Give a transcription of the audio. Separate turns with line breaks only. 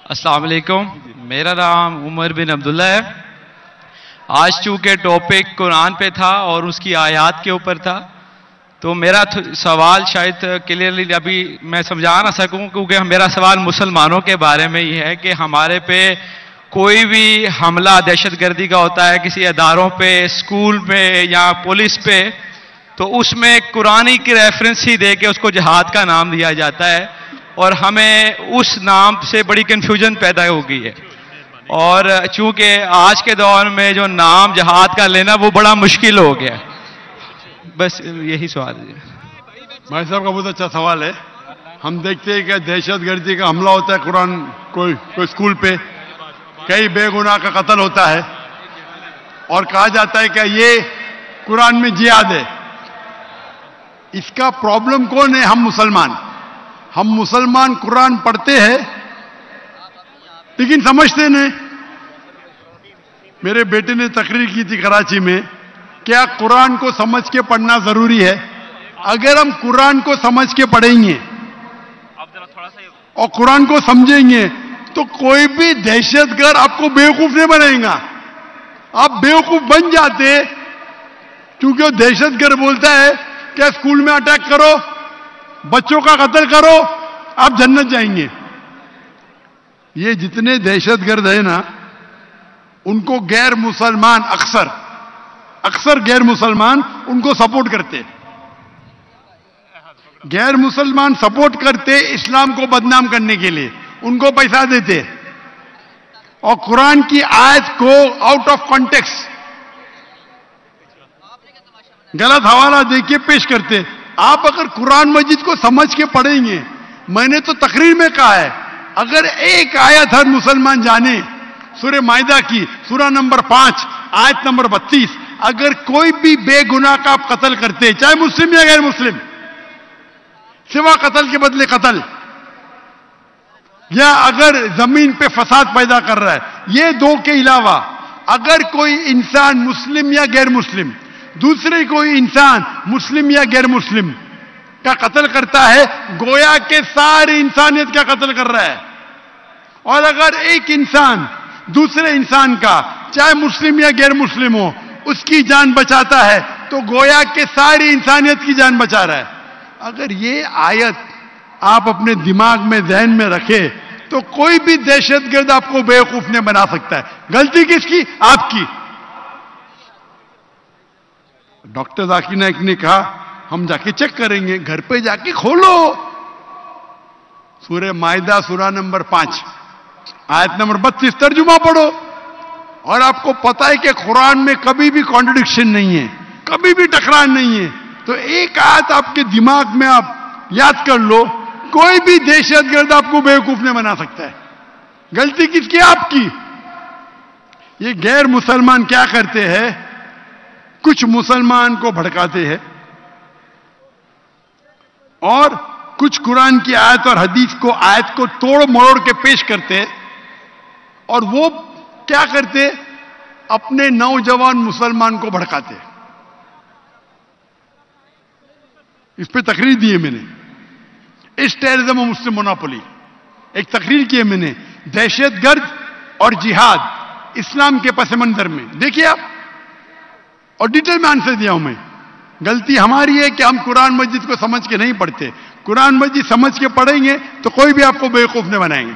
السلام علیکم، میرا نام عمر بن عبداللہ ہے۔ آج چونکہ ٹاپک قرآن پہ تھا اور اس کی آیات کے اوپر تھا، تو میرا سوال شاید کلیئرلی ابھی میں سمجھا نہ سکوں، کیونکہ میرا سوال مسلمانوں کے بارے میں ہی ہے کہ ہمارے پہ کوئی بھی حملہ دہشت گردی کا ہوتا ہے کسی اداروں پہ، اسکول میں یا پولیس پہ، تو اس میں قرآن کی ریفرنس ہی دے کے اس کو جہاد کا نام دیا جاتا ہے، اور ہمیں اس نام سے بڑی کنفیوژن پیدا ہو گئی ہے۔ اور چونکہ آج کے دور میں جو نام جہاد کا لینا وہ بڑا مشکل ہو گیا ہے۔ بس یہی سوال ہے۔
بھائی صاحب کا بہت اچھا سوال ہے۔ ہم دیکھتے ہیں کہ دہشت گردی کا حملہ ہوتا ہے قرآن کوئی اسکول پہ، کئی بے گناہ کا قتل ہوتا ہے، اور کہا جاتا ہے کہ یہ قرآن میں جہاد ہے۔ اس کا پرابلم کون ہے؟ ہم مسلمان قرآن پڑھتے ہیں لیکن سمجھتے نہیں۔ میرے بیٹے نے تقریر کی تھی کراچی میں، کیا قرآن کو سمجھ کے پڑھنا ضروری ہے؟ اگر ہم قرآن کو سمجھ کے پڑھیں گے اور قرآن کو سمجھیں گے تو کوئی بھی دہشت گرد آپ کو بیوقوف نہیں بنائے گا۔ آپ بیوقوف بن جاتے کیونکہ وہ دہشت گرد بولتا ہے کہ اسکول میں اٹیک کرو، بچوں کا قتل کرو، آپ جنت جائیں گے۔ یہ جتنے دہشت گرد ہیں نا، ان کو غیر مسلمان اکثر غیر مسلمان ان کو سپورٹ کرتے۔ غیر مسلمان سپورٹ کرتے اسلام کو بدنام کرنے کے لیے، ان کو پیسہ دیتے اور قرآن کی آیت کو آؤٹ آف کانٹیکسٹ غلط حوالہ دے کے پیش کرتے۔ آپ اگر قرآن مجید کو سمجھ کے پڑھیں گے، میں نے تو تقریر میں کہا ہے، اگر ایک آیت ہر مسلمان جانے، سورہ مائدہ کی سورہ نمبر 5 آیت نمبر 32، اگر کوئی بھی بے گناہ کا آپ قتل کرتے، چاہے مسلم یا غیر مسلم، سوا قتل کے بدلے قتل، یا اگر زمین پہ فساد پیدا کر رہا ہے، یہ دو کے علاوہ اگر کوئی انسان مسلم یا غیر مسلم دوسرے کوئی انسان مسلم یا غیر مسلم کا قتل کرتا ہے، گویا کہ ساری انسانیت کا قتل کر رہا ہے۔ اور اگر ایک انسان دوسرے انسان کا، چاہے مسلم یا غیر مسلم ہو، اس کی جان بچاتا ہے تو گویا کہ ساری انسانیت کی جان بچا رہا ہے۔ اگر یہ آیت آپ اپنے دماغ میں ذہن میں رکھے تو کوئی بھی دہشت گرد آپ کو بیوقوف نہیں بنا سکتا ہے۔ غلطی کس کی؟ آپ کی۔ ڈاکٹر ذاکر نائک نے کہا ہم جا کے چیک کریں گے، گھر پہ جا کے کھولو سورہ مائدہ سورہ نمبر 5 آیت نمبر 32 ترجمہ پڑھو، اور آپ کو پتا ہے کہ قرآن میں کبھی بھی کانٹرڈکشن نہیں ہے، کبھی بھی ٹکران نہیں ہے۔ تو ایک آیت آپ کے دماغ میں آپ یاد کر لو، کوئی بھی دہشت گرد آپ کو بیوقوف نہیں بنا سکتا ہے۔ غلطی کس کی؟ آپ کی۔ یہ غیر مسلمان کیا کرتے ہیں؟ کچھ مسلمان کو بھڑکاتے ہیں اور کچھ قرآن کی آیت اور حدیث کو آیت کو توڑ مروڑ کے پیش کرتے، اور وہ کیا کرتے؟ اپنے نوجوان مسلمان کو بھڑکاتے۔ اس پہ تقریر دی ہے میں نے، اس ٹیررزم مسلم مونوپولی، ایک تقریر کی ہے میں نے، دہشت گرد اور جہاد اسلام کے پس منظر میں، دیکھیے آپ، اور ڈیٹیل میں آنسر دیا ہوں میں۔ غلطی ہماری ہے کہ ہم قرآن مجید کو سمجھ کے نہیں پڑھتے۔ قرآن مجید سمجھ کے پڑھیں گے تو کوئی بھی آپ کو بیوقوف نہیں بنائیں گے۔